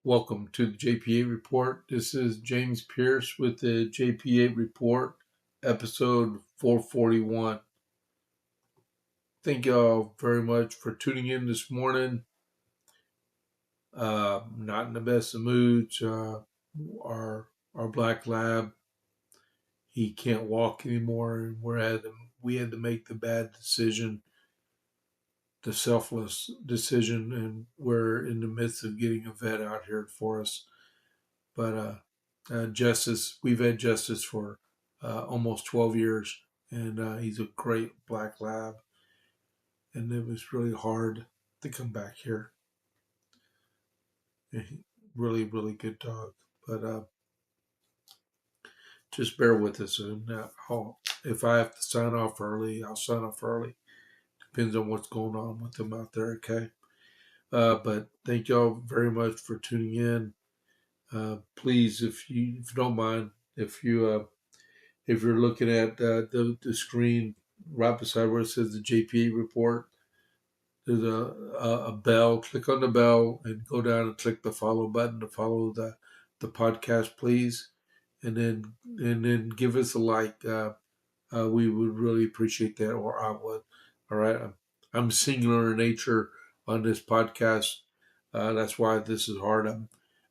Welcome to the JP8 Report. This is James Pierce with the JP8 Report, episode 441. Thank y'all very much for tuning in this morning. Not in the best of moods. Our black lab, he can't walk anymore, and we had to make the bad decision, the selfless decision, and we're in the midst of getting a vet out here for us. But Justice, we've had Justice for almost 12 years, and he's a great black lab, and it was really hard to come back here. Really, really good dog, but just bear with us. And if I have to sign off early, I'll sign off early. Depends on what's going on with them out there, okay? But thank y'all very much for tuning in. Please, if you don't mind, if you're looking at the screen right beside where it says the JP8 report, there's a bell. Click on the bell and go down and click the follow button to follow the podcast, please. And then give us a like. We would really appreciate that, or I would. All right. I'm singular in nature on this podcast. That's why this is hard.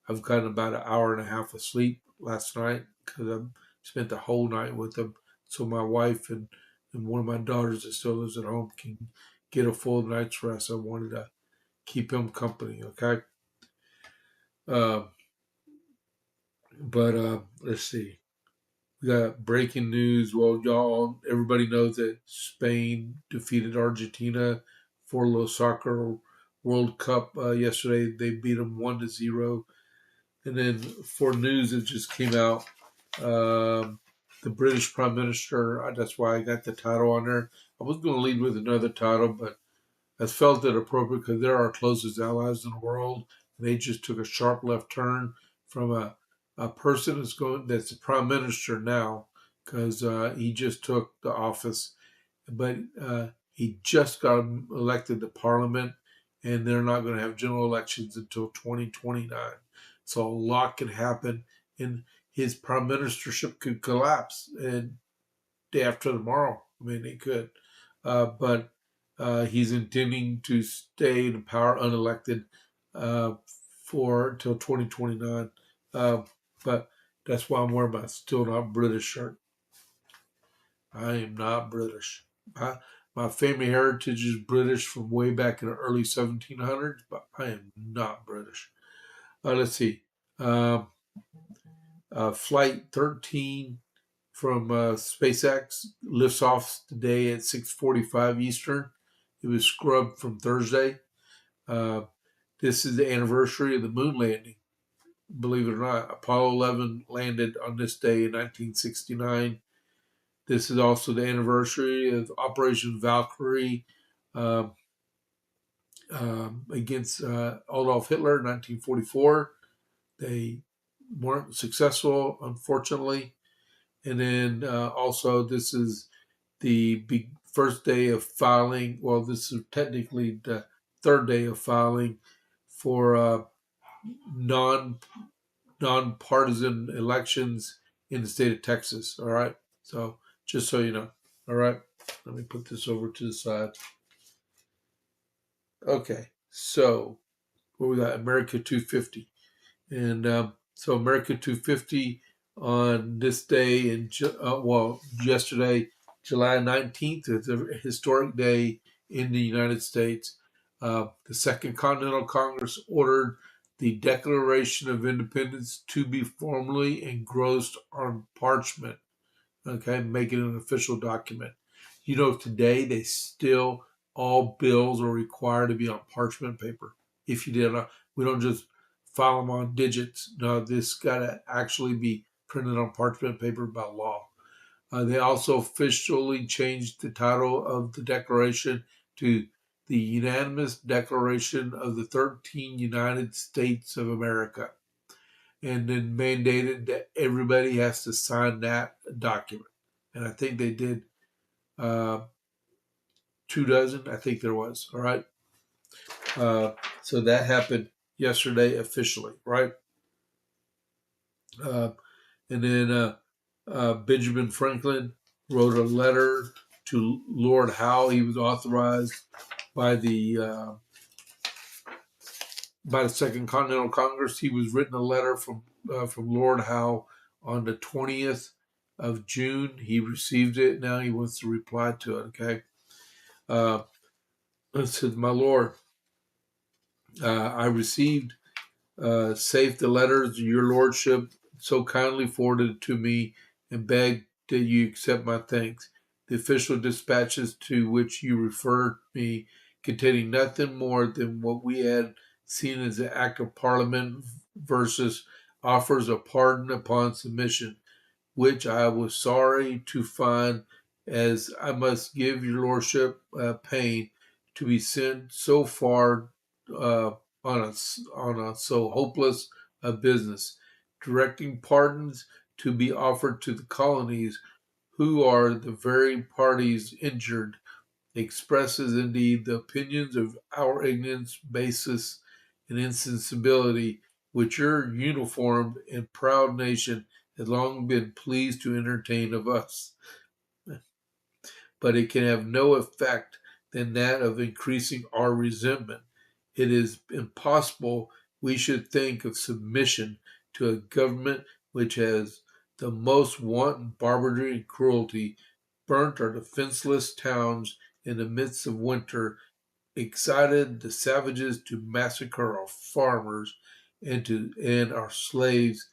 I've gotten about an hour and a half of sleep last night because I spent the whole night with them. So my wife and one of my daughters that still lives at home can get a full night's rest. I wanted to keep him company, okay? But let's see. We got breaking news. Well, everybody knows that Spain defeated Argentina for the soccer World Cup yesterday. They beat them 1-0. And then for news that just came out, the British Prime Minister, that's why I got the title on there. I was going to lead with another title, but I felt it appropriate because they're our closest allies in the world. And they just took a sharp left turn from a person that's the Prime Minister now, because he just took the office. But he just got elected to Parliament, and they're not going to have general elections until 2029. So a lot can happen, and his prime ministership could collapse and day after tomorrow. I mean, it could. But he's intending to stay in power unelected for till 2029. But that's why I'm wearing my Still Not British shirt. I am not British. My family heritage is British from way back in the early 1700s, but I am not British. Let's see. Flight 13 from SpaceX lifts off today at 6:45 Eastern. It was scrubbed from Thursday. This is the anniversary of the moon landing. Believe it or not, Apollo 11 landed on this day in 1969. This is also the anniversary of Operation Valkyrie against Adolf Hitler in 1944. They weren't successful, unfortunately. And then also, this is the first day of filing. Well, this is technically the third day of filing for nonpartisan elections in the state of Texas. All right. So just so you know. All right. Let me put this over to the side. Okay. So what we got? America 250. And so America 250 on this day, yesterday, July 19th, is a historic day in the United States. The Second Continental Congress ordered the Declaration of Independence to be formally engrossed on parchment, okay, making it an official document. Today they still, all bills are required to be on parchment paper. if you did. We don't just file them on digits. No, this got to actually be printed on parchment paper by law. They also officially changed the title of the declaration to the Unanimous Declaration of the 13 United States of America, and then mandated that everybody has to sign that document. And I think they did 24, I think there was. All right. So that happened yesterday officially, right? And then Benjamin Franklin wrote a letter to Lord Howe. He was authorized by the Second Continental Congress. He was written a letter from Lord Howe on the 20th of June. He received it. Now he wants to reply to it. Okay. It says, "My Lord, I received safe the letters your lordship so kindly forwarded to me, and beg that you accept my thanks. The official dispatches to which you referred me, containing nothing more than what we had seen as an act of Parliament versus offers of pardon upon submission, which I was sorry to find, as I must give your lordship pain to be sent so far uh, on a so hopeless a business, directing pardons to be offered to the colonies, who are the very parties injured, expresses indeed the opinions of our ignorance, basis, and insensibility, which your uniformed and proud nation has long been pleased to entertain of us. But it can have no effect than that of increasing our resentment. It is impossible we should think of submission to a government which has the most wanton barbarity and cruelty, burnt our defenseless towns in the midst of winter, excited the savages to massacre our farmers, and our slaves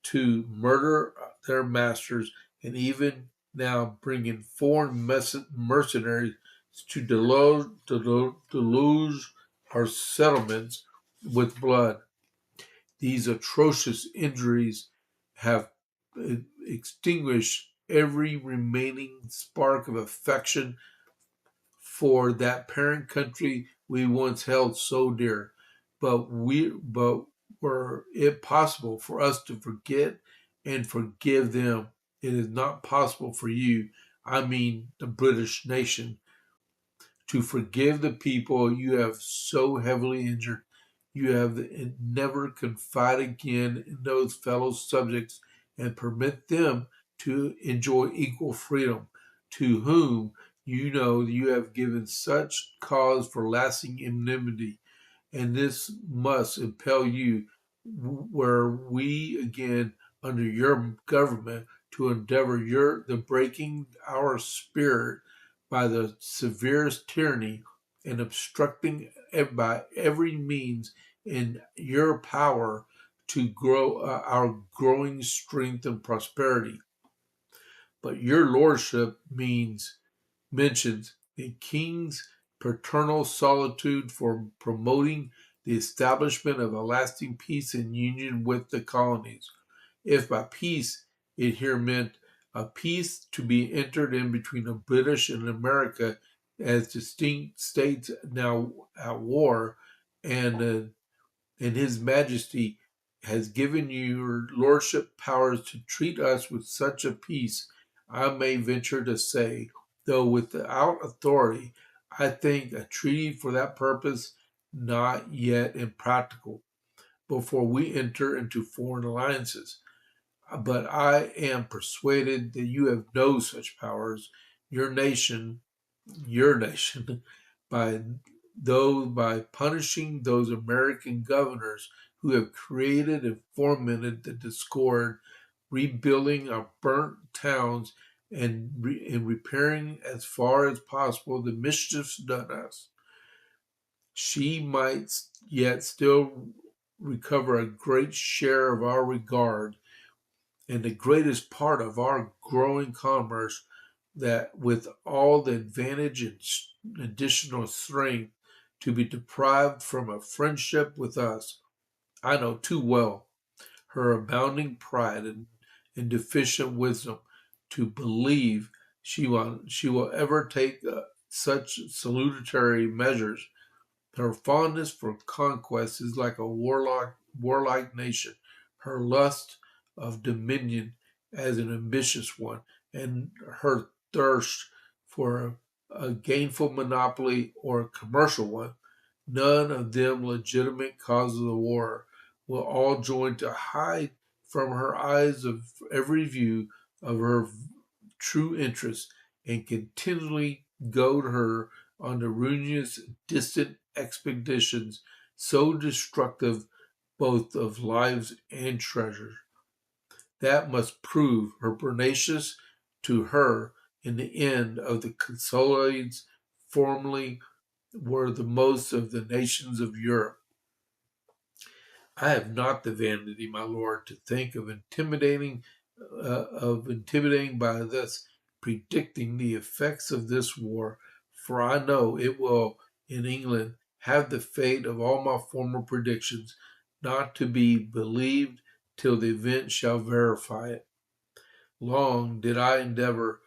to murder their masters, and even now bringing foreign mercenaries to deluge our settlements with blood. These atrocious injuries have extinguished every remaining spark of affection for that parent country we once held so dear. But were it possible for us to forget and forgive them, it is not possible for you, I mean the British nation, to forgive the people you have so heavily injured. You have never confide again in those fellow subjects and permit them to enjoy equal freedom, to whom you know you have given such cause for lasting enmity. And this must impel you, where we again under your government, to endeavor the breaking our spirit by the severest tyranny, and obstructing by every means in your power to grow our growing strength and prosperity. But your lordship mentions the king's paternal solicitude for promoting the establishment of a lasting peace and union with the colonies. If by peace it here meant a peace to be entered in between the British and America as distinct states now at war, and His Majesty has given your lordship powers to treat us with such a peace, I may venture to say, though without authority, I think a treaty for that purpose not yet impracticable before we enter into foreign alliances. But I am persuaded that you have no such powers. Your nation, by by punishing those American governors who have created and fomented the discord, rebuilding our burnt towns, and repairing as far as possible the mischiefs done us. She might yet still recover a great share of our regard and the greatest part of our growing commerce, that with all the advantage and additional strength to be deprived from a friendship with us. I know too well her abounding pride and deficient wisdom to believe she will ever take such salutary measures. Her fondness for conquest is like a warlike nation. Her lust of dominion as an ambitious one, and her thirst for a gainful monopoly or a commercial one, none of them legitimate causes of the war, will all join to hide from her eyes of every view of her true interests and continually goad her on the ruinous distant expeditions so destructive both of lives and treasures. That must prove her pernicious to her in the end of the Consolidates formerly were the most of the nations of Europe. I have not the vanity, my lord, to think of intimidating by thus predicting the effects of this war, for I know it will in England have the fate of all my former predictions, not to be believed till the event shall verify it. Long did I endeavor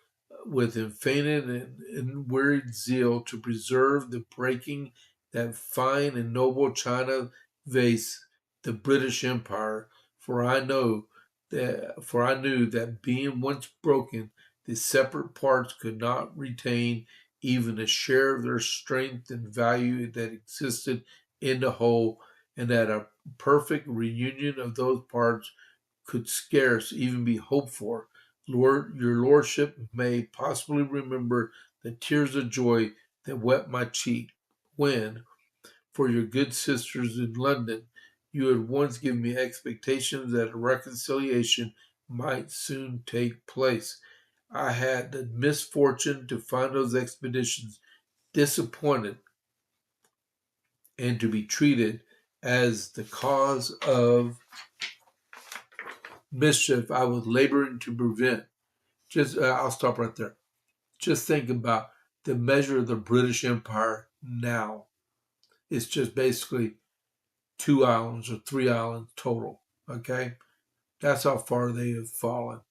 with unfeigned and wearied zeal to preserve the breaking that fine and noble China vase, the British Empire, for I knew that being once broken, the separate parts could not retain even a share of their strength and value that existed in the whole, and that a perfect reunion of those parts could scarce even be hoped for. Your lordship may possibly remember the tears of joy that wet my cheek when, for your good sisters in London, you had once given me expectations that a reconciliation might soon take place. I had the misfortune to find those expeditions disappointed and to be treated as the cause of mischief I was laboring to prevent. I'll stop right there. Just think about the measure of the British Empire now. It's just basically 2 islands or 3 islands total. Okay? That's how far they have fallen.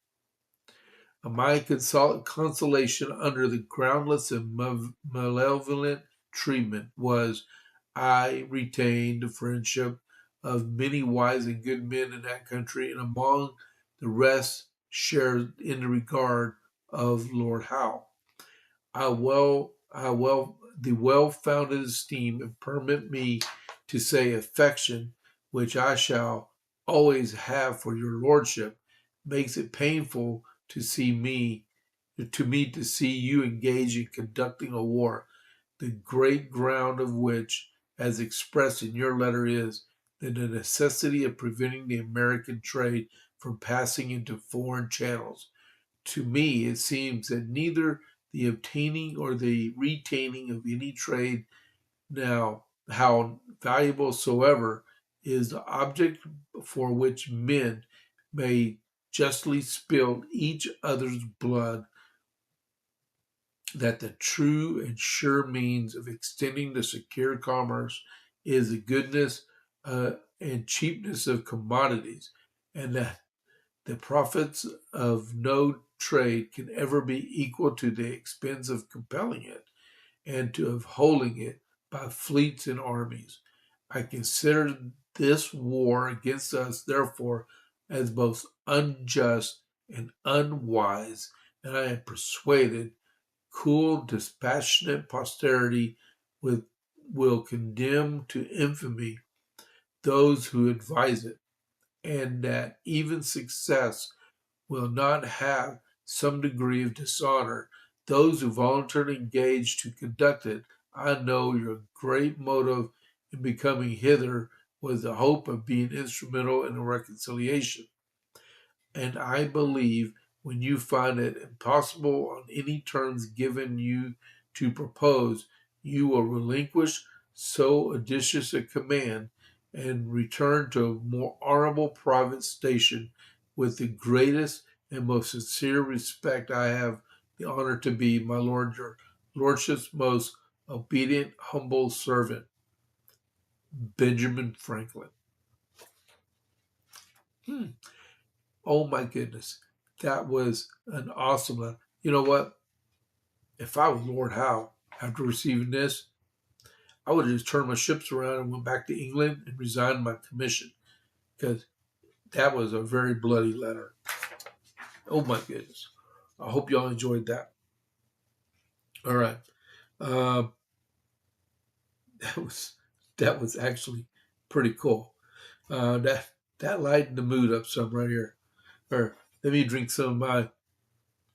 My consolation under the groundless and malevolent treatment was I retained the friendship of many wise and good men in that country, and among the rest shared in the regard of Lord Howe. The well-founded esteem and permit me to say affection, which I shall always have for your lordship, makes it painful to see you engaged in conducting a war, the great ground of which, as expressed in your letter, is the necessity of preventing the American trade from passing into foreign channels. To me, it seems that neither the obtaining or the retaining of any trade, now how valuable soever, is the object for which men may justly spill each other's blood, that the true and sure means of extending the secure commerce is the goodness and cheapness of commodities, and that the profits of no trade can ever be equal to the expense of compelling it and of holding it by fleets and armies. I consider this war against us, therefore, as both unjust and unwise, and I am persuaded cool, dispassionate posterity will condemn to infamy those who advise it, and that even success will not have some degree of dishonor those who voluntarily engage to conduct it. I know your great motive in becoming hither was the hope of being instrumental in a reconciliation. And I believe when you find it impossible on any terms given you to propose, you will relinquish so audacious a command and return to a more honorable private station with the greatest and most sincere respect. I have the honor to be, my lord, your lordship's most obedient, humble servant. Benjamin Franklin. Oh my goodness. That was an awesome letter. You know what? If I was Lord Howe, after receiving this, I would have just turned my ships around and went back to England and resigned my commission, because that was a very bloody letter. Oh my goodness. I hope y'all enjoyed that. All right. Uh, that was actually pretty cool. That lightened the mood up some right here. Or let me drink some of my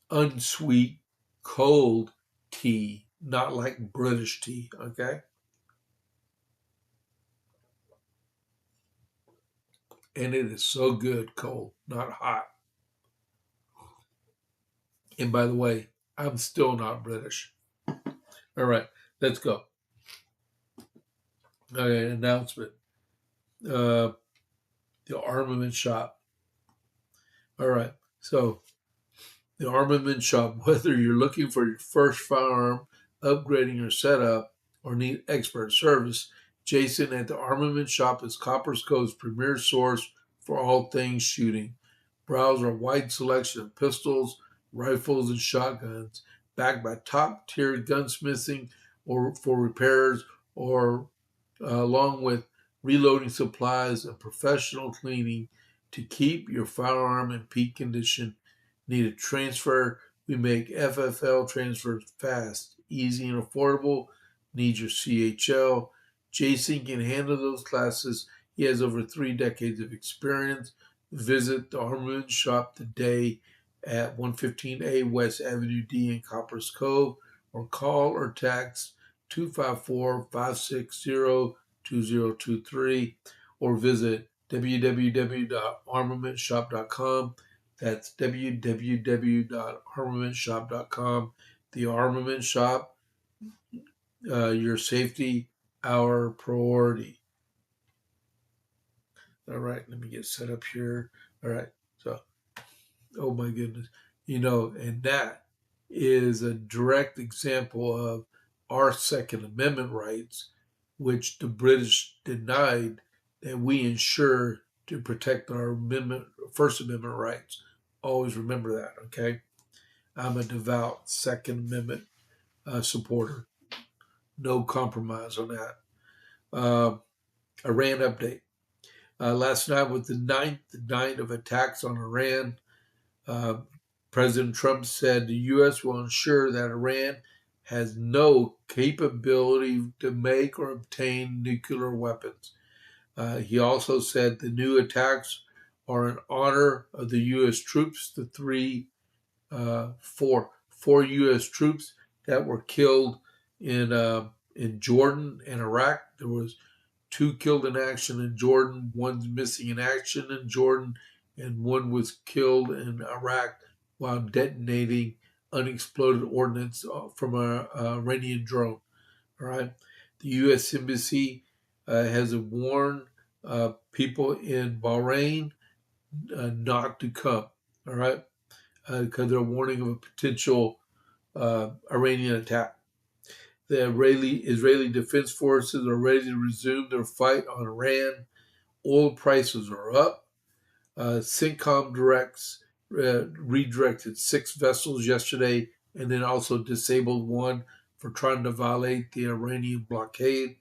unsweet cold tea, not like British tea, okay? And it is so good cold, not hot. And by the way, I'm still not British. All right, let's go. Okay, announcement. The armament shop. All right, so the armament shop, whether you're looking for your first firearm, upgrading your setup, or need expert service, Jason at the armament shop is Copper's Cove's premier source for all things shooting. Browse our wide selection of pistols, rifles, and shotguns, backed by top-tier gunsmithing or for repairs, or along with reloading supplies and professional cleaning to keep your firearm in peak condition. Need a transfer? We make FFL transfers fast, easy, and affordable. Need your CHL? Jason can handle those classes. He has over 3 decades of experience. Visit the Armament Shop today at 115A West Avenue D in Coppers Cove, or call or text 254-560-2023, or visit www.armamentshop.com. That's www.armamentshop.com. The Armament Shop, your safety, our priority. All right, let me get set up here. All right, so, oh my goodness. And that is a direct example of our Second Amendment rights, which the British denied, that we ensure to protect our First Amendment rights. Always remember that, okay? I'm a devout Second Amendment supporter. No compromise on that. Iran update. Last night was the ninth night of attacks on Iran. President Trump said the U.S. will ensure that Iran has no capability to make or obtain nuclear weapons. He also said the new attacks are in honor of the U.S. troops, four U.S. troops that were killed in Jordan and Iraq. There was 2 killed in action in Jordan, 1's missing in action in Jordan, and 1 was killed in Iraq while detonating unexploded ordnance from an Iranian drone. All right, the U.S. Embassy has warned people in Bahrain not to come. All right, because they're warning of a potential Iranian attack. The Israeli Defense Forces are ready to resume their fight on Iran. Oil prices are up. CENTCOM redirected 6 vessels yesterday, and then also disabled 1 for trying to violate the Iranian blockade.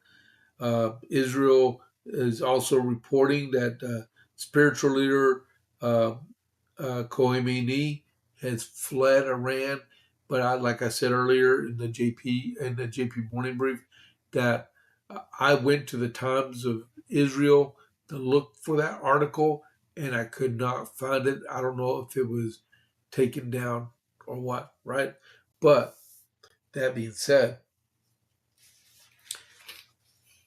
Israel is also reporting that spiritual leader Khomeini has fled Iran. But like I said earlier in the JP morning brief, that I went to the Times of Israel to look for that article, and I could not find it. I don't know if it was taken down or what, right? But that being said,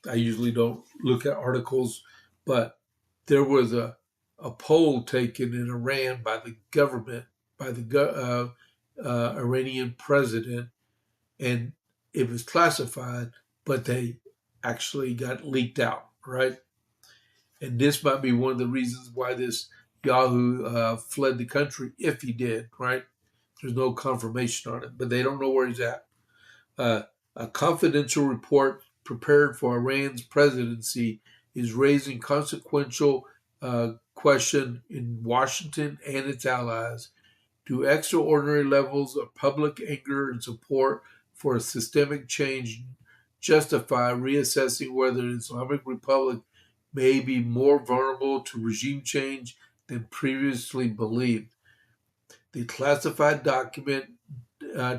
I usually don't look at articles, but there was a poll taken in Iran by the government, by the Iranian president, and it was classified, but they actually got leaked out, right? And this might be one of the reasons why this Yahoo fled the country, if he did, right? There's no confirmation on it, but they don't know where he's at. A confidential report prepared for Iran's presidency is raising consequential question in Washington and its allies. Do extraordinary levels of public anger and support for a systemic change justify reassessing whether the Islamic Republic may be more vulnerable to regime change than previously believed? The classified document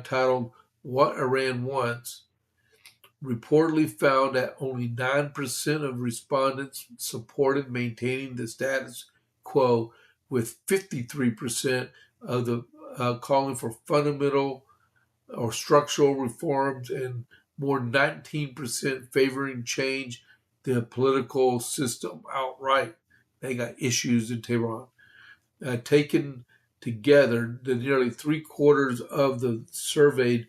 titled What Iran Wants reportedly found that only 9% of respondents supported maintaining the status quo, with 53% of the calling for fundamental or structural reforms and more than 19% favoring change the political system outright. They got issues in Tehran. Taken together, the nearly three-quarters of the surveyed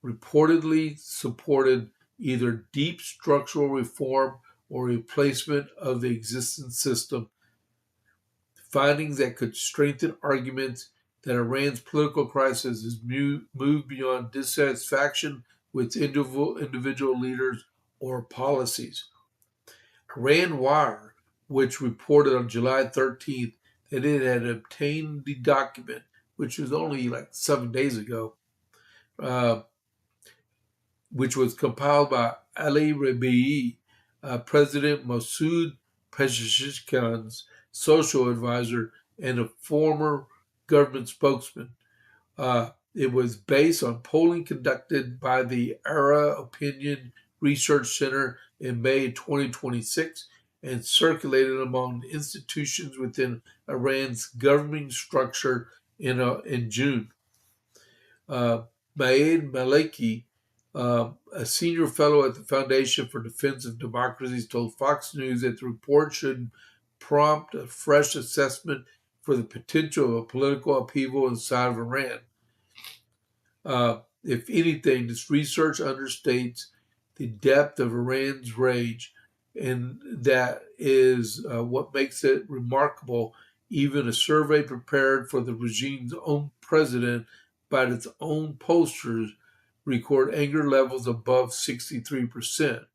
reportedly supported either deep structural reform or replacement of the existing system, findings that could strengthen arguments that Iran's political crisis has moved beyond dissatisfaction with individual leaders or policies. Iran Wire, which reported on July 13th that it had obtained the document, which was only like 7 days ago, uh, which was compiled by Ali Rabiei, President Masoud Pezeshkian's social advisor and a former government spokesman. It was based on polling conducted by the Ara Opinion Research Center in May 2026 and circulated among institutions within Iran's governing structure in June. Maed Maleki, a senior fellow at the Foundation for Defense of Democracies, told Fox News that the report should prompt a fresh assessment for the potential of a political upheaval inside of Iran. If anything, this research understates the depth of Iran's rage, and that is what makes it remarkable. Even a survey prepared for the regime's own president by its own pollsters record anger levels above 63%,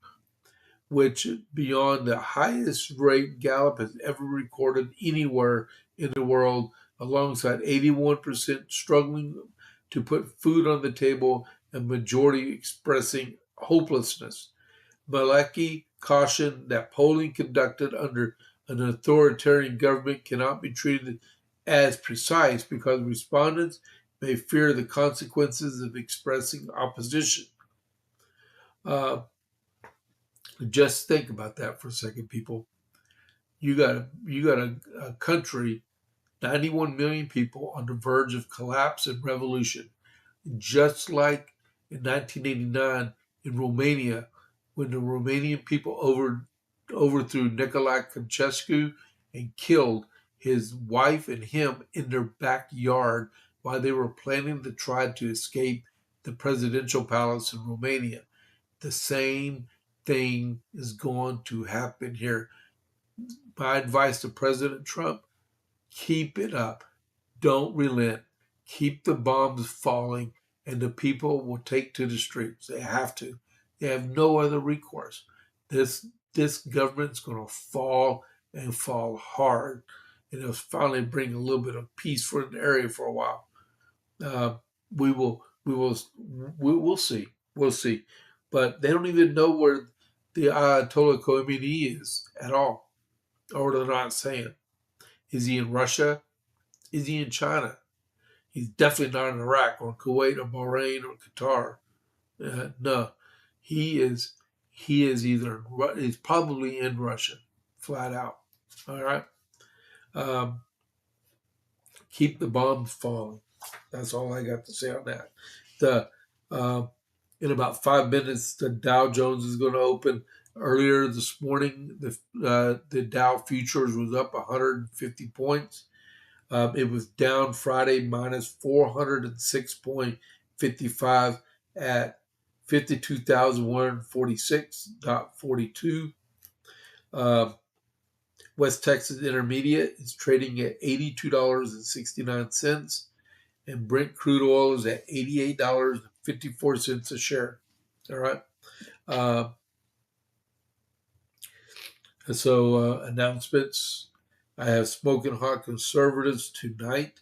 which beyond the highest rate Gallup has ever recorded anywhere in the world, alongside 81% struggling to put food on the table and majority expressing hopelessness. Maleki cautioned that polling conducted under an authoritarian government cannot be treated as precise because respondents may fear the consequences of expressing opposition. Just think about that for a second, people. You got a country, 91 million people on the verge of collapse and revolution, just like in 1989 in Romania, when the Romanian people overthrew Nicolae Ceausescu and killed his wife and him in their backyard while they were planning to try to escape the presidential palace in Romania. The same thing is going to happen here. My advice to President Trump: keep it up. Don't relent. Keep the bombs falling, and the people will take to the streets. They have to. They have no other recourse. This government's going to fall and fall hard, and it'll finally bring a little bit of peace for an area for a while. We will see. We'll see. But they don't even know where the Ayatollah Khomeini is at all, or they're not saying. Is he in Russia? Is he in China? He's definitely not in Iraq or Kuwait or Bahrain or Qatar. No, he is. He is either. He's probably in Russia, flat out. All right. Keep the bombs falling. That's all I got to say on that. In about 5 minutes, the Dow Jones is going to open. Earlier this morning, the Dow futures was up 150 points. It was down Friday minus 406.55 at 52,146.42. West Texas Intermediate is trading at $82.69, and Brent crude oil is at $88.54 a share. All right. And so announcements. I have Smoking Hot Conservatives tonight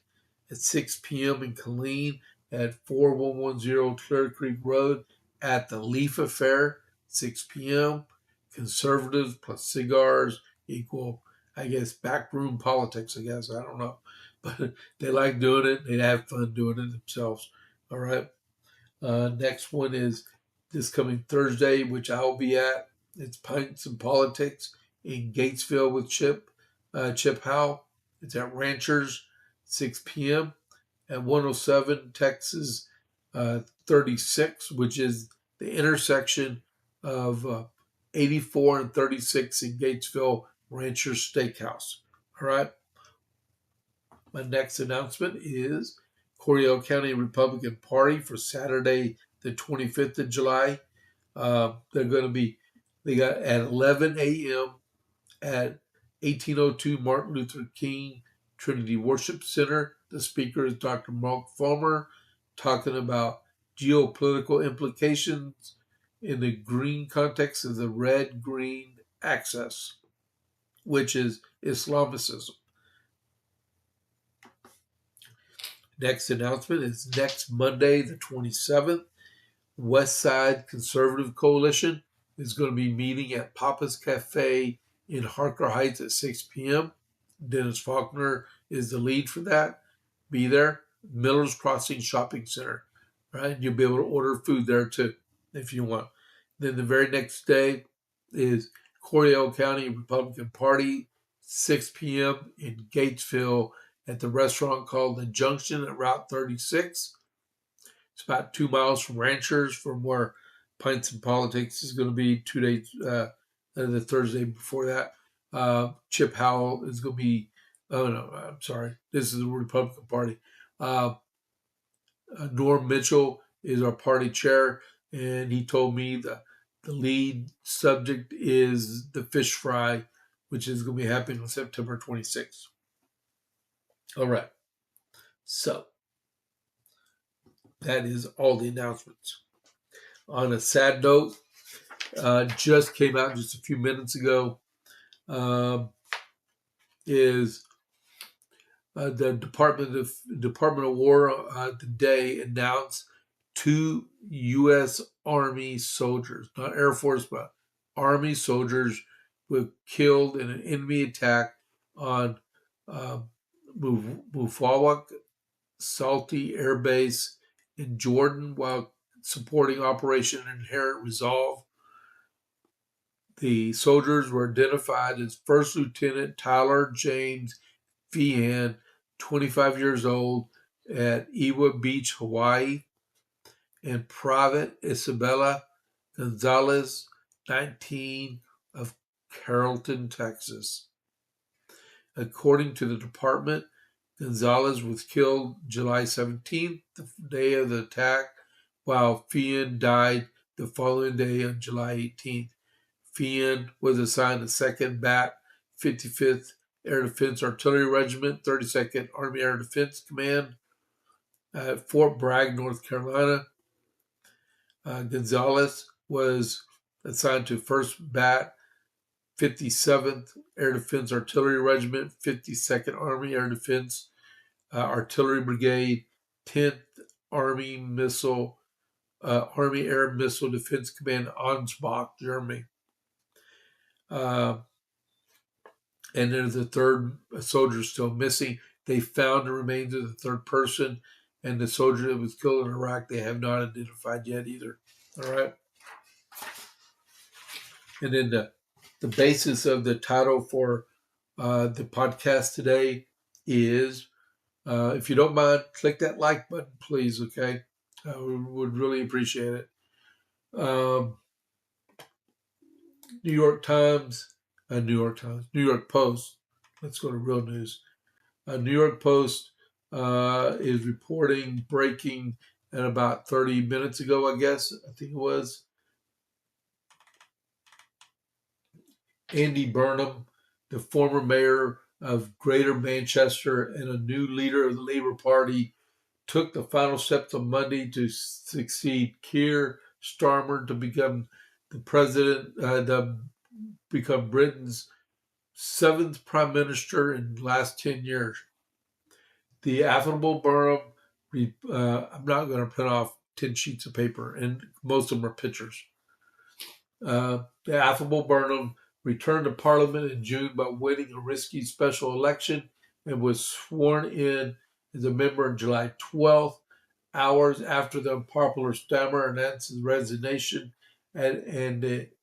at 6 p.m. in Killeen at 4110 Clear Creek Road at the Leaf Affair, 6 p.m. Conservatives plus cigars equal, I guess, backroom politics, I guess. I don't know. But they like doing it. They have fun doing it themselves. All right. Next one is this coming Thursday, which I'll be at. It's Pints and Politics in Gatesville with Chip Howe. It's at Ranchers, 6 p.m. at 107 Texas 36, which is the intersection of 84 and 36 in Gatesville Ranchers Steakhouse. All right. My next announcement is Coryell County Republican Party for Saturday, the 25th of July. They're going to be, they got at 11 a.m. at 1802 Martin Luther King Trinity Worship Center. The speaker is Dr. Mark Fulmer, talking about geopolitical implications in the green context of the red-green axis, which is Islamicism. Next announcement is next Monday, the 27th. West Side Conservative Coalition is going to be meeting at Papa's Cafe in Harker Heights at 6 p.m. Dennis Faulkner is the lead for that. Be there. Miller's Crossing Shopping Center. Right? You'll be able to order food there too if you want. Then the very next day is Coryell County Republican Party, 6 p.m. in Gatesville at the restaurant called The Junction at Route 36. It's about 2 miles from Ranchers, from where Pints and Politics is going to be 2 days, the Thursday before that. Chip Howell is going to be, oh no, I'm sorry. This is the Republican Party. Norm Mitchell is our party chair, and he told me the lead subject is the fish fry, which is going to be happening on September 26th. All right. So that is all the announcements. On a sad note, just came out just a few minutes ago, is the Department of War today announced 2 U.S. Army soldiers, not Air Force, but Army soldiers, were killed in an enemy attack on Mufawak Salty Air Base in Jordan while supporting Operation Inherent Resolve. The soldiers were identified as First Lieutenant Tyler James Feehan, 25 years old, at Ewa Beach, Hawaii, and Private Isabella Gonzalez, 19, of Carrollton, Texas. According to the department, Gonzalez was killed July 17th, the day of the attack, while Feehan died the following day on July 18th. Feehan was assigned the 2nd BAT 55th Air Defense Artillery Regiment, 32nd Army Air Defense Command at Fort Bragg, North Carolina. Gonzalez was assigned to 1st BAT 57th Air Defense Artillery Regiment, 52nd Army Air Defense Artillery Brigade, 10th Army Air Missile Defense Command, Ansbach, Germany. And there's a 3rd soldier still missing. They found the remains of the 3rd person, and the soldier that was killed in Iraq, they have not identified yet either. All right. And then the basis of the title for the podcast today is, if you don't mind, click that like button, please, okay? I would really appreciate it. New York Post. Let's go to real news. New York Post is reporting, breaking at about 30 minutes ago, I guess. I think it was. Andy Burnham, the former mayor of Greater Manchester and a new leader of the Labour Party, took the final steps on Monday to succeed Keir Starmer to become the become Britain's 7th prime minister in the last 10 years. The affable Burnham, I'm not going to print off 10 sheets of paper, and most of them are pictures. The affable Burnham returned to Parliament in June by winning a risky special election and was sworn in as a member on July 12th, hours after the unpopular Stammer announced his resignation and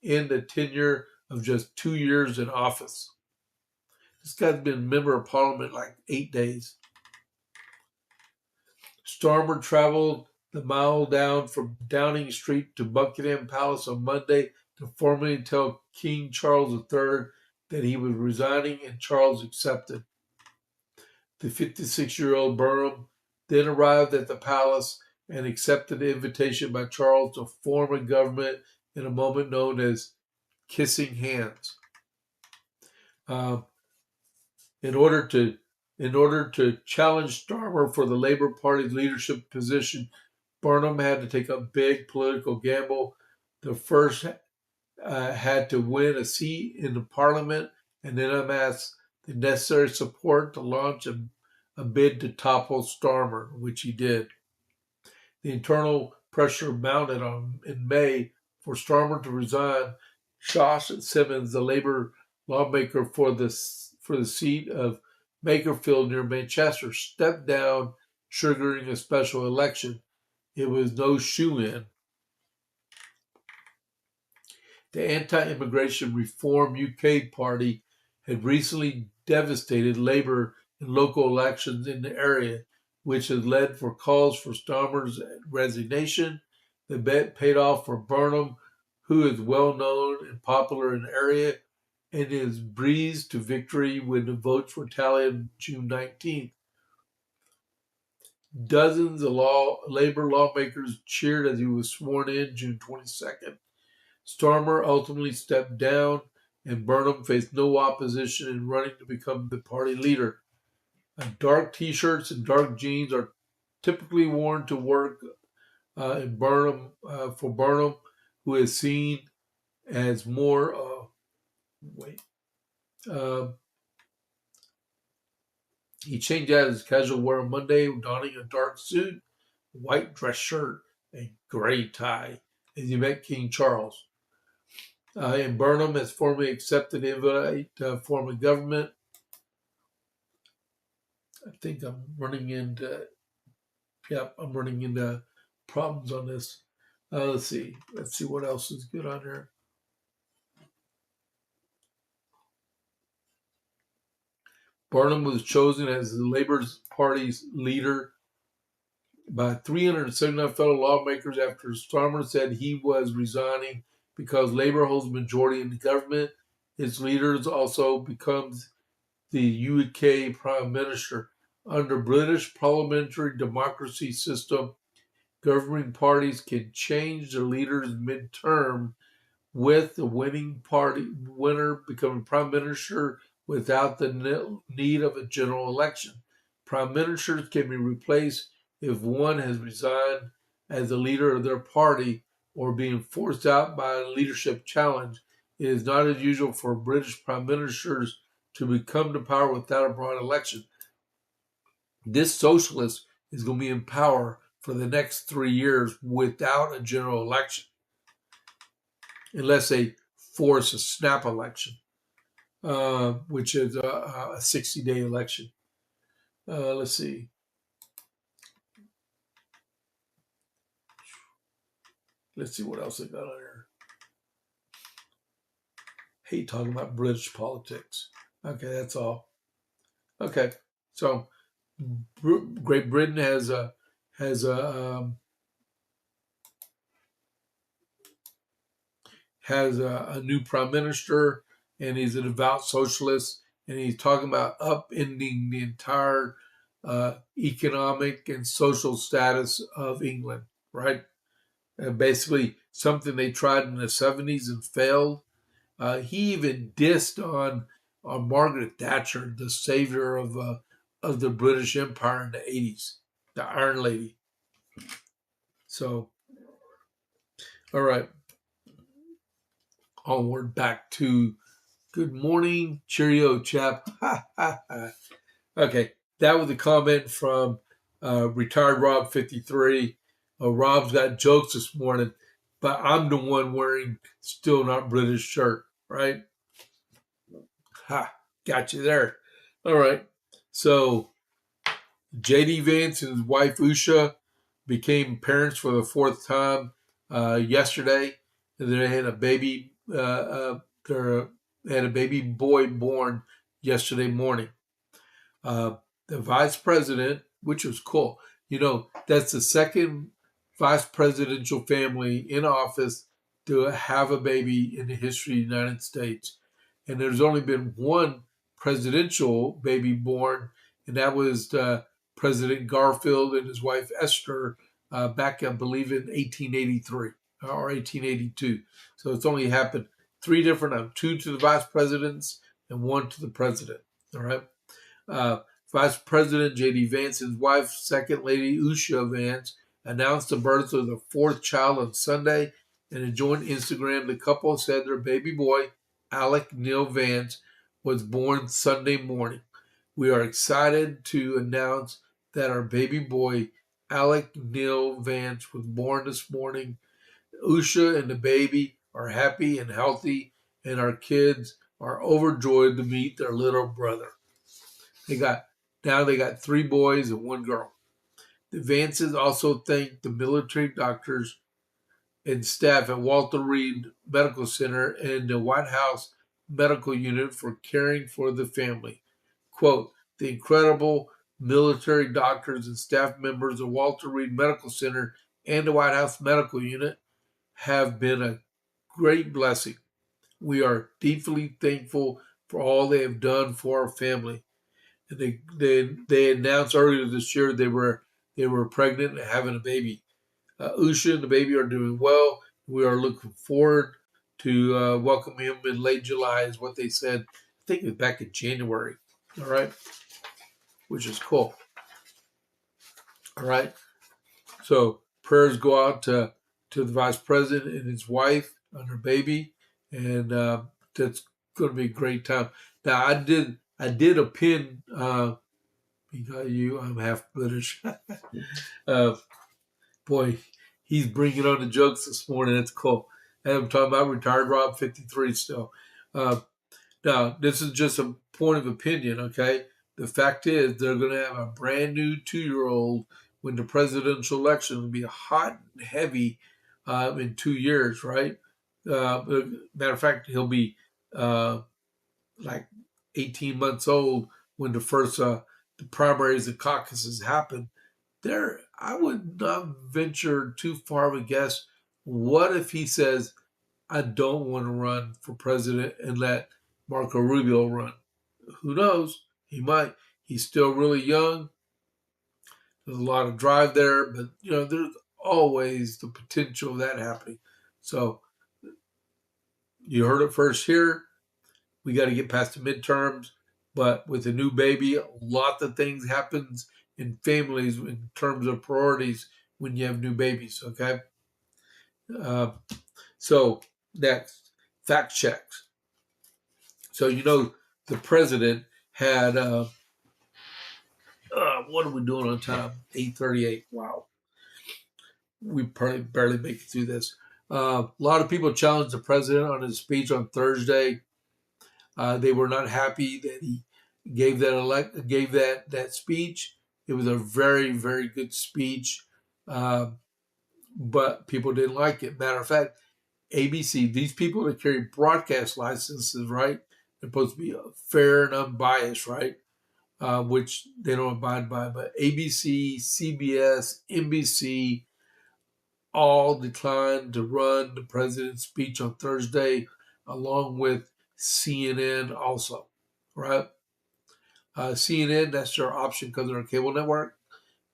end a tenure of just 2 years in office. This guy's been a member of Parliament like 8 days. Starmer traveled the mile down from Downing Street to Buckingham Palace on Monday to formally tell King Charles III that he was resigning, and Charles accepted. The 56-year-old Burnham then arrived at the palace and accepted the invitation by Charles to form a government in a moment known as kissing hands. In order to challenge Starmer for the Labour Party's leadership position, Burnham had to take a big political gamble. The first had to win a seat in the Parliament and then amass the necessary support to launch a bid to topple Starmer, which he did. The internal pressure mounted in May for Starmer to resign. Josh Simmons, the Labour lawmaker for the seat of Makerfield near Manchester, stepped down, triggering a special election. It was no shoe-in. The Anti-Immigration Reform UK Party had recently devastated Labour in local elections in the area, which has led for calls for Starmer's resignation. The bet paid off for Burnham, who is well known and popular in the area, and is breezed to victory when the votes were tallied on June 19th. Dozens of Labour lawmakers cheered as he was sworn in June 22nd. Starmer ultimately stepped down, and Burnham faced no opposition in running to become the party leader. Dark T-shirts and dark jeans are typically worn to work for Burnham, who is seen as more. He changed out his casual wear on Monday, donning a dark suit, white dress shirt, and gray tie as he met King Charles. And Burnham has formally accepted the invite to form a government. I think I'm running into problems on this. Let's see what else is good on here. Burnham was chosen as the Labour Party's leader by 379 fellow lawmakers after Starmer said he was resigning because Labour holds majority in the government. Its leaders also becomes the UK Prime Minister. Under British parliamentary democracy system, governing parties can change their leaders mid-term, with the winner becoming Prime Minister without the need of a general election. Prime Ministers can be replaced if one has resigned as the leader of their party or being forced out by a leadership challenge. It is not as usual for British Prime Ministers to come to power without a broad election. This socialist is going to be in power for the next 3 years without a general election, unless they force a snap election, which is a 60-day election. Let's see. Let's see what else I got on here. Hate talking about British politics. Okay, that's all. Okay, so Great Britain has a new prime minister, and he's a devout socialist, and he's talking about upending the entire economic and social status of England, right? Basically, something they tried in the 70s and failed. He even dissed on Margaret Thatcher, the savior of the British Empire in the 80s, the Iron Lady. So, all right. onward back to good morning, cheerio, chap. Okay, that was a comment from retired Rob 53. Rob's got jokes this morning, but I'm the one wearing still not British shirt, right? Ha, got you there. All right. So JD Vance and his wife Usha became parents for the fourth time yesterday. And they had a baby. They had a baby boy born yesterday morning. The vice president, which was cool. That's the second vice presidential family in office to have a baby in the history of the United States. And there's only been one presidential baby born, and that was President Garfield and his wife Esther back, I believe, in 1883 or 1882. So it's only happened three different times, two to the vice presidents and one to the president. All right. Vice President J.D. Vance and his wife, Second Lady Usha Vance, announced the birth of the fourth child on Sunday. In a joint Instagram, the couple said their baby boy, Alec Neil Vance, was born Sunday morning. We are excited to announce that our baby boy, Alec Neil Vance, was born this morning. Usha and the baby are happy and healthy, and our kids are overjoyed to meet their little brother. They got three boys and one girl. The Vances also thanked the military doctors and staff at Walter Reed Medical Center and the White House Medical Unit for caring for the family. Quote, the incredible military doctors and staff members of Walter Reed Medical Center and the White House Medical Unit have been a great blessing. We are deeply thankful for all they have done for our family. They announced earlier this year they were pregnant and having a baby. Usha and the baby are doing well. We are looking forward to welcoming him in late July, is what they said. I think it was back in January. All right, which is cool. All right, so prayers go out to the vice president and his wife and her baby, and that's going to be a great time. Now I did a pin. Because I'm half British. Boy, he's bringing on the jokes this morning. That's cool. And I'm talking about retired Rob 53 still. Now, this is just a point of opinion, okay? The fact is they're going to have a brand new 2-year-old when the presidential election will be hot and heavy in 2 years, right? Matter of fact, he'll be like 18 months old when the first the primaries and caucuses happen. I would not venture too far of a guess. What if he says, I don't want to run for president and let Marco Rubio run? Who knows? He might. He's still really young. There's a lot of drive there, but there's always the potential of that happening. So you heard it first here. We got to get past the midterms. But with a new baby, a lot of things happens in families in terms of priorities when you have new babies, okay? So next, fact checks. So the president had, what are we doing on time? 8:38. Wow. We probably barely make it through this. A lot of people challenged the president on his speech on Thursday. They were not happy that he gave that speech. It was a very, very good speech, but people didn't like it. Matter of fact, ABC, these people that carry broadcast licenses, right? They're supposed to be fair and unbiased, right? Which they don't abide by. But ABC, CBS, NBC all declined to run the president's speech on Thursday, along with CNN also, right? CNN, that's their option because they're a cable network.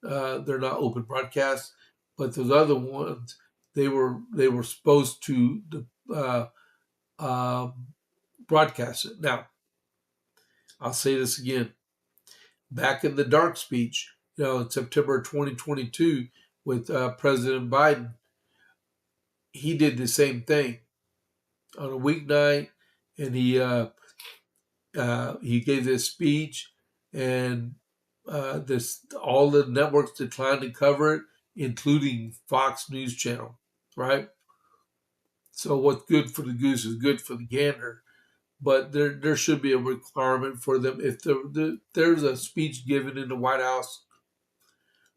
They're not open broadcast, but those other ones, they were supposed to broadcast it. Now, I'll say this again. Back in the dark speech, in September 2022 with President Biden, he did the same thing. on a weeknight, and he gave this speech, and all the networks declined to cover it, including Fox News Channel, right? So what's good for the goose is good for the gander. But there should be a requirement for them if there's a speech given in the White House.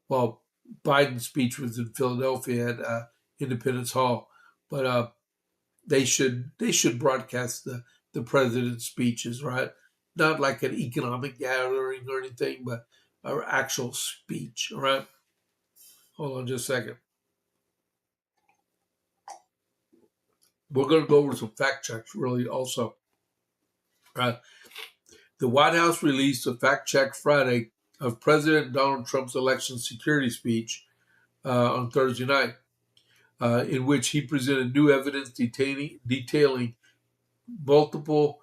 Well, Biden's speech was in Philadelphia at Independence Hall, but they should broadcast the president's speeches, right? Not like an economic gathering or anything, but an actual speech, all right? Hold on just a second. We're going to go over some fact checks, really, also. The White House released a fact check Friday of President Donald Trump's election security speech on Thursday night, in which he presented new evidence detailing multiple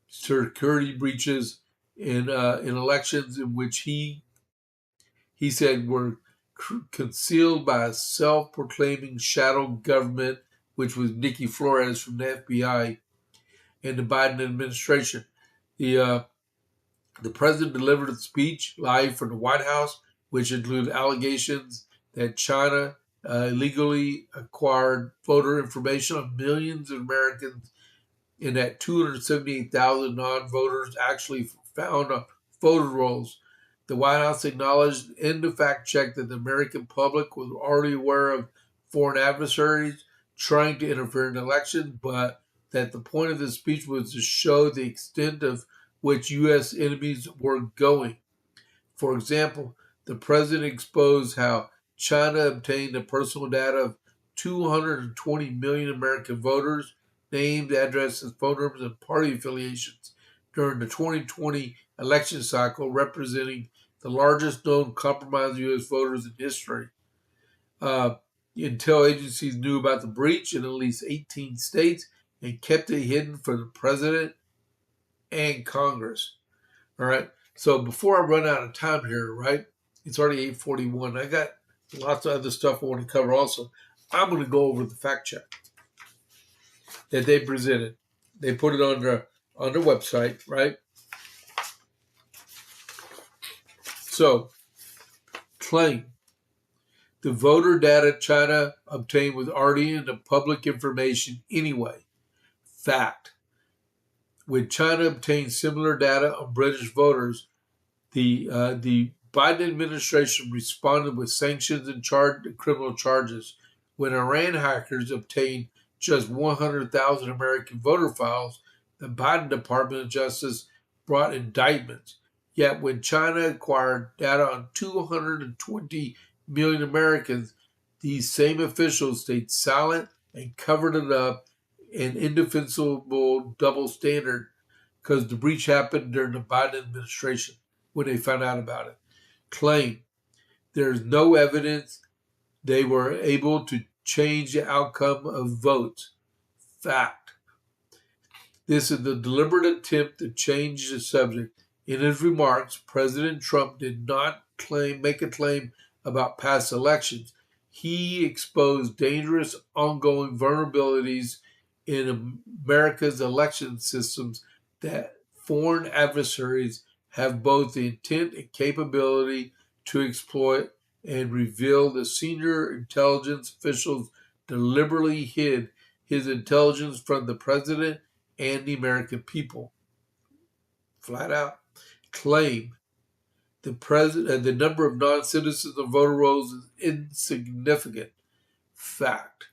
security breaches in elections in which he said were concealed by a self-proclaiming shadow government, which was Nikki Flores from the FBI and the Biden administration. The president delivered a speech live from the White House, which included allegations that China illegally acquired voter information on millions of Americans, and that 278,000 non-voters actually found voter rolls. The White House acknowledged in the fact check that the American public was already aware of foreign adversaries trying to interfere in the election, but that the point of the speech was to show the extent of which U.S. enemies were going. For example, the president exposed how China obtained the personal data of 220 million American voters, names, addresses, phone numbers, and party affiliations during the 2020 election cycle, representing the largest known compromise of U.S. voters in history. Intel agencies knew about the breach in at least 18 states and kept it hidden from the president and Congress. All right. So before I run out of time here, right? It's already 8:41. I got lots of other stuff I want to cover also. I'm going to go over the fact check that they presented. They put it on their website, right? So, claim the voter data China obtained was already in the public information anyway. Fact. When China obtained similar data on British voters, the Biden administration responded with sanctions and criminal charges. When Iran hackers obtained just 100,000 American voter files, the Biden Department of Justice brought indictments. Yet when China acquired data on 220 million Americans, these same officials stayed silent and covered it up, an indefensible double standard, because the breach happened during the Biden administration when they found out about it. Claim there's no evidence they were able to change the outcome of votes. Fact. This is a deliberate attempt to change the subject. In his remarks, President Trump did not make a claim about past elections. He exposed dangerous ongoing vulnerabilities in America's election systems that foreign adversaries have both the intent and capability to exploit, and revealed the senior intelligence officials deliberately hid his intelligence from the president and the American people. Flat out. Claim the number of non-citizens on voter rolls is insignificant. Fact.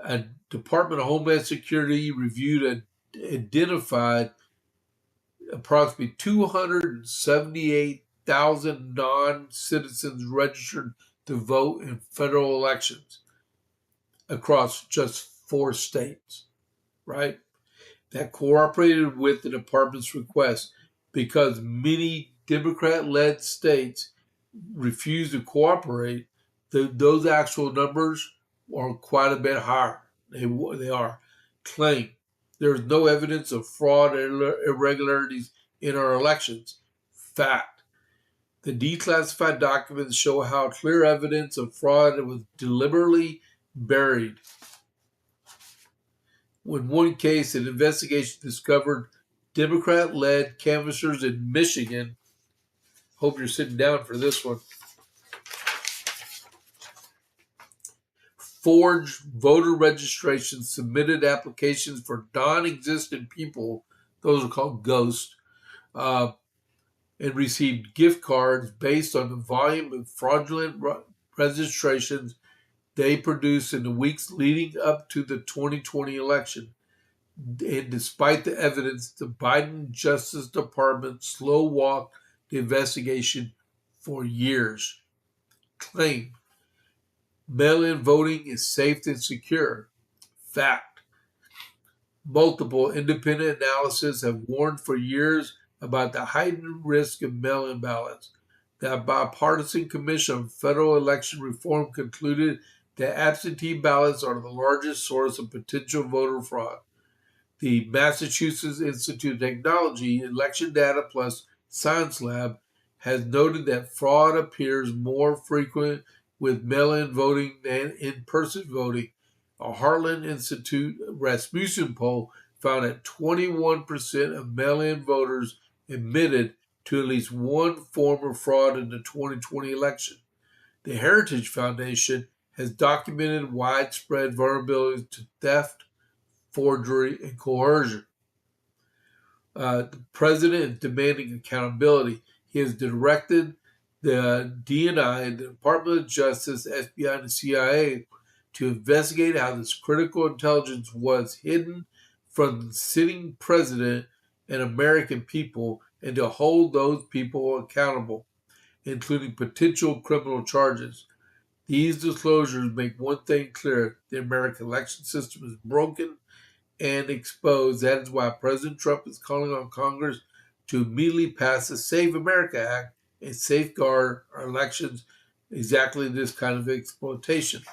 A Department of Homeland Security reviewed and identified approximately 278,000 non-citizens registered to vote in federal elections across just 4 states, right? That cooperated with the department's request, because many Democrat-led states refused to cooperate. Those actual numbers are quite a bit higher. They are. Claim there is no evidence of fraud or irregularities in our elections. Fact. The declassified documents show how clear evidence of fraud was deliberately buried. In one case, an investigation discovered Democrat-led canvassers in Michigan. Hope you're sitting down for this one. Forged voter registrations, submitted applications for non-existent people, those are called ghosts, and received gift cards based on the volume of fraudulent registrations they produced in the weeks leading up to the 2020 election. And despite the evidence, the Biden Justice Department slow walked the investigation for years. Claim mail-in voting is safe and secure. Fact. Multiple independent analyses have warned for years about the heightened risk of mail-in ballots. The bipartisan Commission on Federal Election Reform concluded that absentee ballots are the largest source of potential voter fraud. The Massachusetts Institute of Technology Election Data Plus Science Lab has noted that fraud appears more frequent with mail-in voting than in-person voting. A Heartland Institute Rasmussen poll found that 21% of mail-in voters admitted to at least one form of fraud in the 2020 election. The Heritage Foundation has documented widespread vulnerabilities to theft, forgery, and coercion. The president is demanding accountability. He has directed the DNI, the Department of Justice, FBI, and the CIA to investigate how this critical intelligence was hidden from the sitting president and American people and to hold those people accountable, including potential criminal charges. These disclosures make one thing clear: the American election system is broken and exposed. That is why President Trump is calling on Congress to immediately pass the Save America Act and safeguard our elections exactly this kind of exploitation.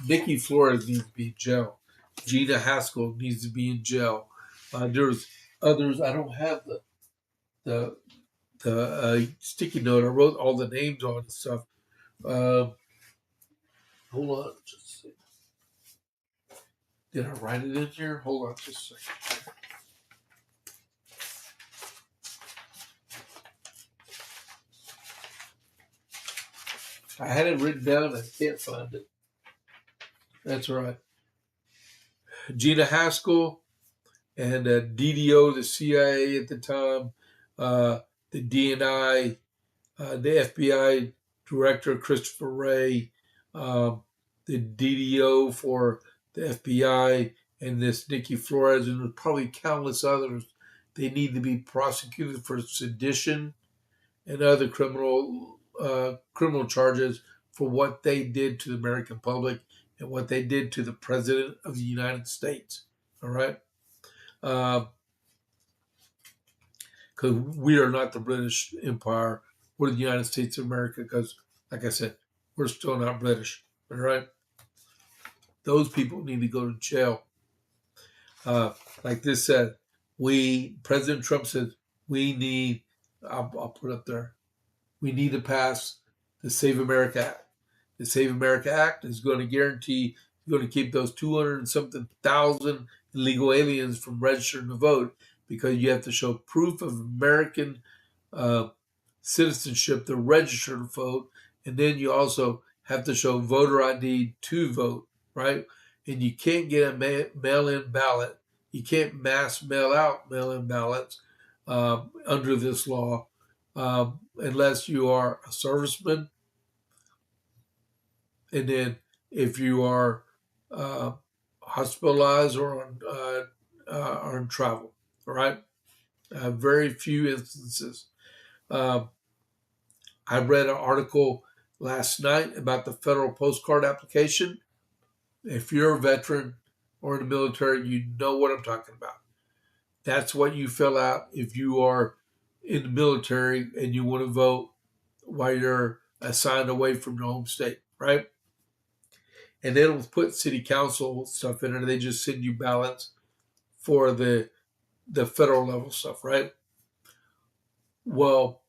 Nikki Flores needs to be in jail. Gina Haskell needs to be in jail. There's others. I don't have the sticky note. I wrote all the names on and stuff. Hold on, just a second. Did I write it in here? Hold on just a second. I had it written down. I can't find it. That's right. Gina Haskell and DDO, the CIA at the time, the DNI, the FBI director, Christopher Wray, the DDO for the FBI, and this Nikki Flores, and there's probably countless others. They need to be prosecuted for sedition and other criminal charges for what they did to the American public and what they did to the President of the United States. All right? Because we are not the British Empire. We're the United States of America because, like I said, we're still not British. All right? Those people need to go to jail. Like this said, President Trump says, we need, I'll put up there, we need to pass the Save America Act. The Save America Act is going to guarantee, going to keep those 200 and something thousand illegal aliens from registering to vote because you have to show proof of American citizenship to register to vote. And then you also have to show voter ID to vote, right? And you can't get a mail-in ballot. You can't mass mail out mail-in ballots under this law unless you are a serviceman. And then if you are hospitalized or on travel, all right? Very few instances. I read an article last night about the federal postcard application. If you're a veteran or in the military, you know what I'm talking about. That's what you fill out if you are in the military and you want to vote while you're assigned away from your home state, right? And they don't put city council stuff in it. They just send you ballots for the federal level stuff, right? Well,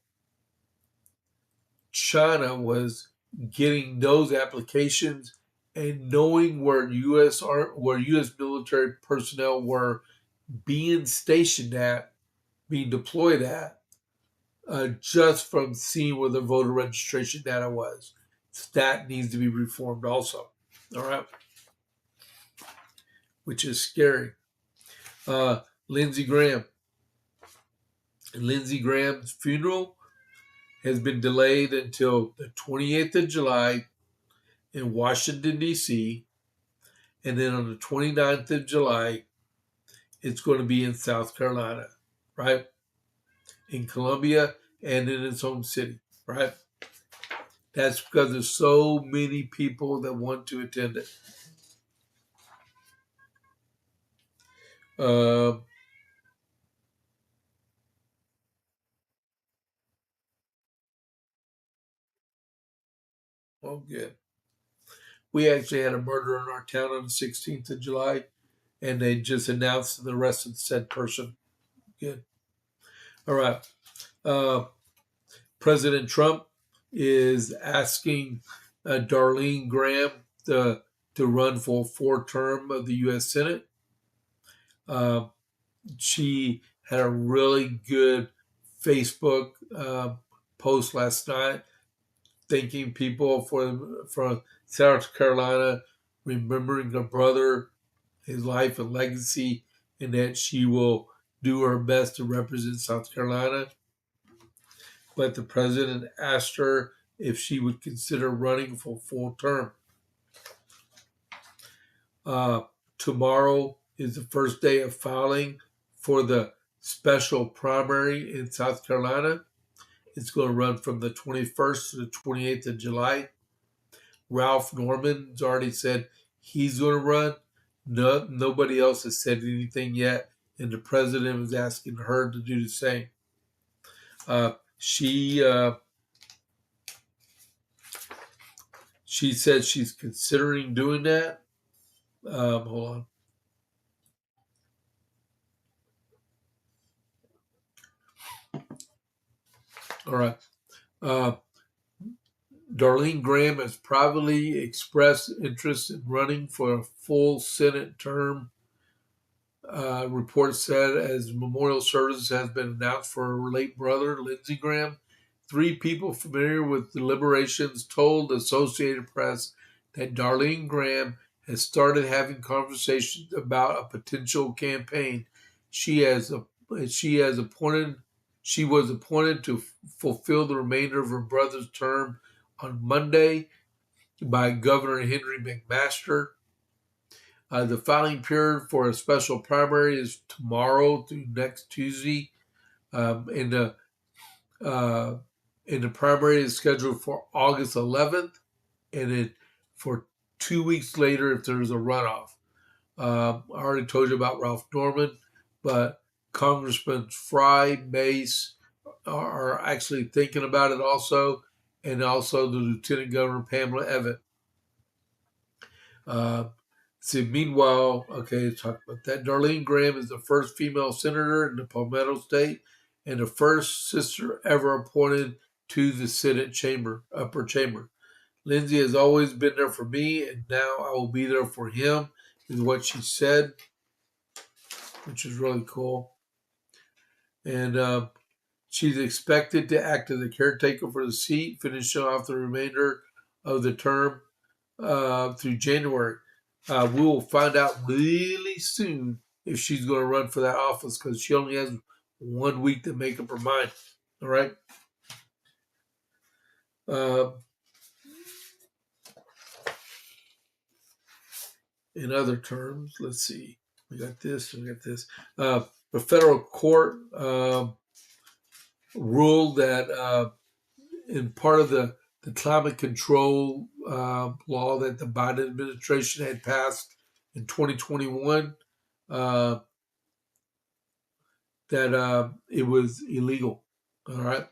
China was getting those applications and knowing where U.S. military personnel were being stationed at, being deployed at, just from seeing where the voter registration data was. That needs to be reformed also. All right, which is scary. Lindsey Graham. Lindsey Graham's funeral has been delayed until the 28th of July in Washington, D.C., and then on the 29th of July, it's going to be in South Carolina, right? In Columbia and in its home city, right? That's because there's so many people that want to attend it. Oh, good. We actually had a murder in our town on the 16th of July, and they just announced the arrest of said person. Good. All right. Uh, President Trump is asking Darlene Graham to run for a fourth term of the U.S. Senate. She had a really good Facebook post last night, thanking people for South Carolina, remembering her brother, his life and legacy, and that she will do her best to represent South Carolina. But the president asked her if she would consider running for full term. Tomorrow is the first day of filing for the special primary in South Carolina. It's going to run from the 21st to the 28th of July. Ralph Norman's already said he's going to run. No, nobody else has said anything yet, and the president was asking her to do the same. She said she's considering doing that. Hold on. All right. Darlene Graham has privately expressed interest in running for a full Senate term. Reports said as memorial service has been announced for her late brother, Lindsey Graham. 3 people familiar with deliberations told the Associated Press that Darlene Graham has started having conversations about a potential campaign. She was appointed to fulfill the remainder of her brother's term on Monday by Governor Henry McMaster. The filing period for a special primary is tomorrow through next Tuesday. And the primary is scheduled for August 11th, and then for 2 weeks later if there's a runoff. I already told you about Ralph Norman, but Congressman Fry, Mace are actually thinking about it also, and also the Lieutenant Governor Pamela Evatt. Meanwhile, okay, let's talk about that. Darlene Graham is the first female senator in the Palmetto State and the first sister ever appointed to the Senate upper chamber. Lindsey has always been there for me, and now I will be there for him, is what she said, which is really cool. And she's expected to act as a caretaker for the seat, finishing off the remainder of the term through January. We will find out really soon if she's going to run for that office because she only has 1 week to make up her mind. All right. In other terms, let's see. We got this. The federal court ruled that in part of the climate control law that the Biden administration had passed in 2021, that it was illegal. All right.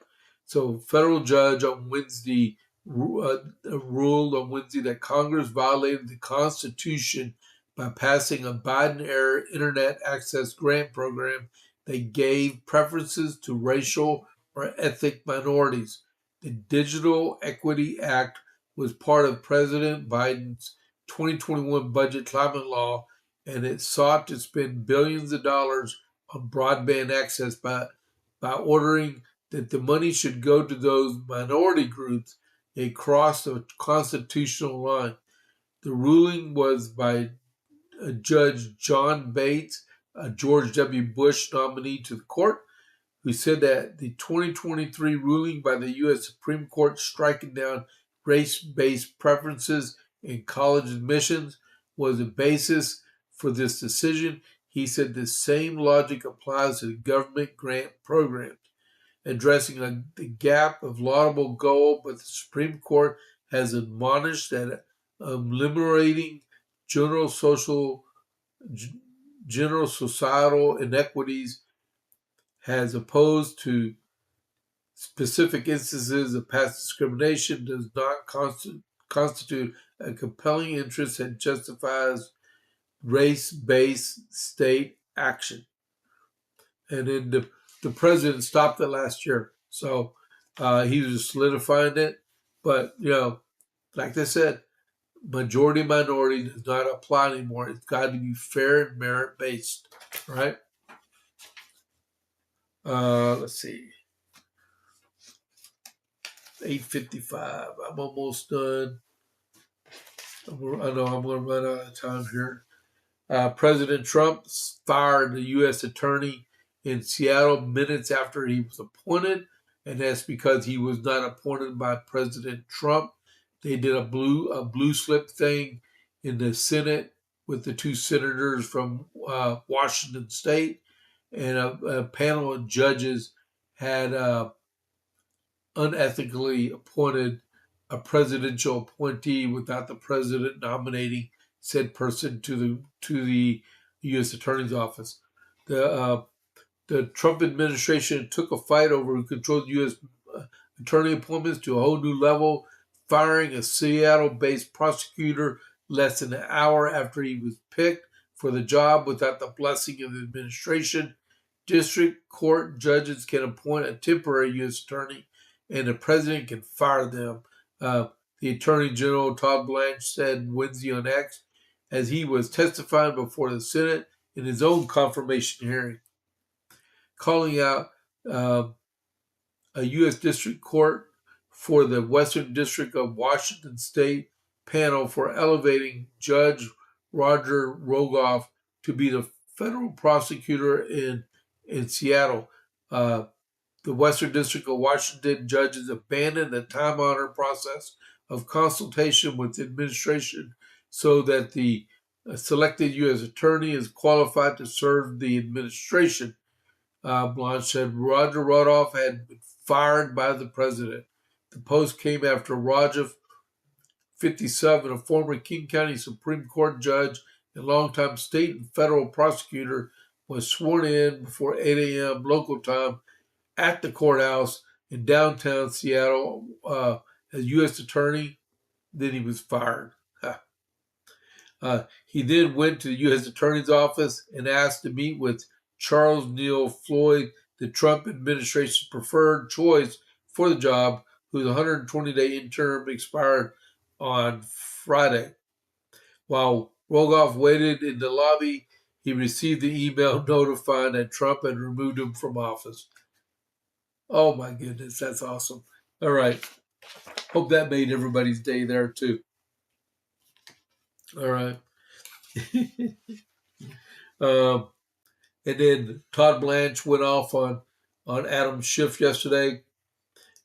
So, federal judge on Wednesday ruled on Wednesday that Congress violated the Constitution by passing a Biden-era internet access grant program that gave preferences to racial or ethnic minorities. The Digital Equity Act was part of President Biden's 2021 budget climate law, and it sought to spend billions of dollars on broadband access by ordering that the money should go to those minority groups. It crossed a constitutional line. The ruling was by Judge John Bates, a George W. Bush nominee to the court, who said that the 2023 ruling by the U.S. Supreme Court striking down race-based preferences in college admissions was the basis for this decision. He said the same logic applies to the government grant programs, addressing the gap of laudable goal, but the Supreme Court has admonished that eliminating general societal inequities as opposed to specific instances of past discrimination does not constitute a compelling interest that justifies race-based state action. And then the president stopped it last year. So he was solidifying it. But, like I said, majority minority does not apply anymore. It's got to be fair and merit-based, right? Let's see. 8:55. I'm almost done. I know I'm going to run out of time here. President Trump fired the U.S. attorney in Seattle minutes after he was appointed, and that's because he was not appointed by President Trump. They did a blue slip thing in the Senate with the two senators from Washington State, and a panel of judges had unethically appointed a presidential appointee without the president nominating said person to the U.S. Attorney's Office. The Trump administration took a fight over who controlled U.S. attorney appointments to a whole new level, firing a Seattle-based prosecutor less than an hour after he was picked for the job without the blessing of the administration. District court judges can appoint a temporary U.S. attorney, and the president can fire them. The Attorney General Todd Blanche said Wednesday on X as he was testifying before the Senate in his own confirmation hearing, calling out a U.S. District Court for the Western District of Washington State panel for elevating Judge Roger Rogoff to be the federal prosecutor in Seattle. The Western District of Washington judges abandoned the time-honored process of consultation with the administration so that the selected U.S. attorney is qualified to serve the administration. Blanche said Roger Rogoff had been fired by the president. The post came after Roger, 57, a former King County Supreme Court judge and longtime state and federal prosecutor, was sworn in before 8 a.m. local time at the courthouse in downtown Seattle as U.S. attorney. Then he was fired. He then went to the U.S. Attorney's Office and asked to meet with Charles Neal Floyd, the Trump administration's preferred choice for the job, whose 120-day interim expired on Friday. While Rogoff waited in the lobby, he received the email notifying that Trump had removed him from office. Oh my goodness, that's awesome. All right. Hope that made everybody's day there too. All right. And then Todd Blanche went off on Adam Schiff yesterday,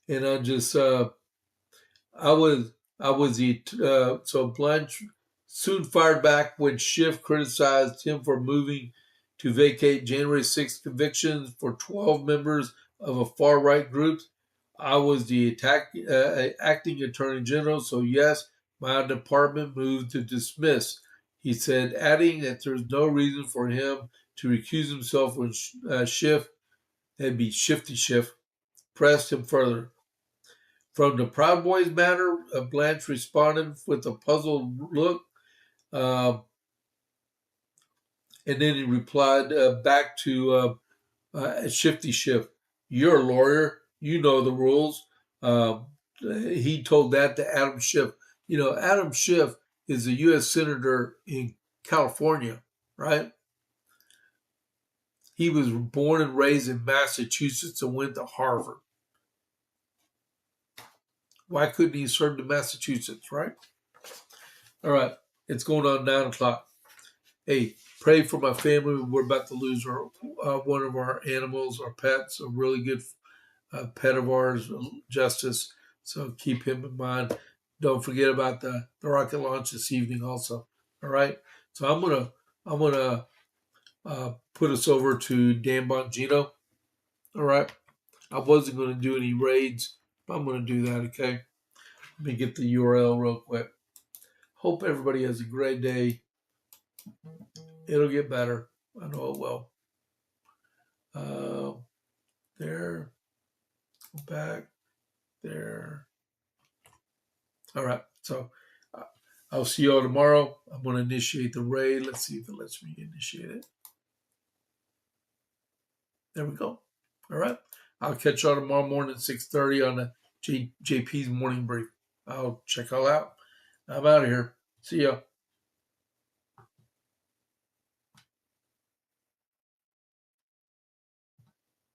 and so Blanche soon fired back when Schiff criticized him for moving to vacate January 6th convictions for 12 members of a far-right group. I was the acting attorney general, so yes, my department moved to dismiss, he said, adding that there's no reason for him to recuse himself when Schiff, that'd be Shifty Schiff, pressed him further. From the Proud Boys matter, Blanche responded with a puzzled look, and then he replied back to Shifty Schiff, "You're a lawyer, you know the rules." He told that to Adam Schiff. Adam Schiff is a U.S. Senator in California, right? He was born and raised in Massachusetts and went to Harvard. Why couldn't he serve in Massachusetts, right? All right, it's going on 9 o'clock. Hey, pray for my family. We're about to lose one of our animals, our pets, a really good pet of ours, Justice. So keep him in mind. Don't forget about the rocket launch this evening, also. All right. So I'm gonna put us over to Dan Bongino. All right. I wasn't gonna do any raids, but I'm gonna do that. Okay. Let me get the URL real quick. Hope everybody has a great day. It'll get better. I know it will. There. Go back. There. All right. So I'll see you all tomorrow. I'm going to initiate the raid. Let's see if it lets me initiate it. There we go. All right. I'll catch y'all tomorrow morning at 6:30 on the JP's morning brief. I'll check y'all out. I'm out of here. See ya.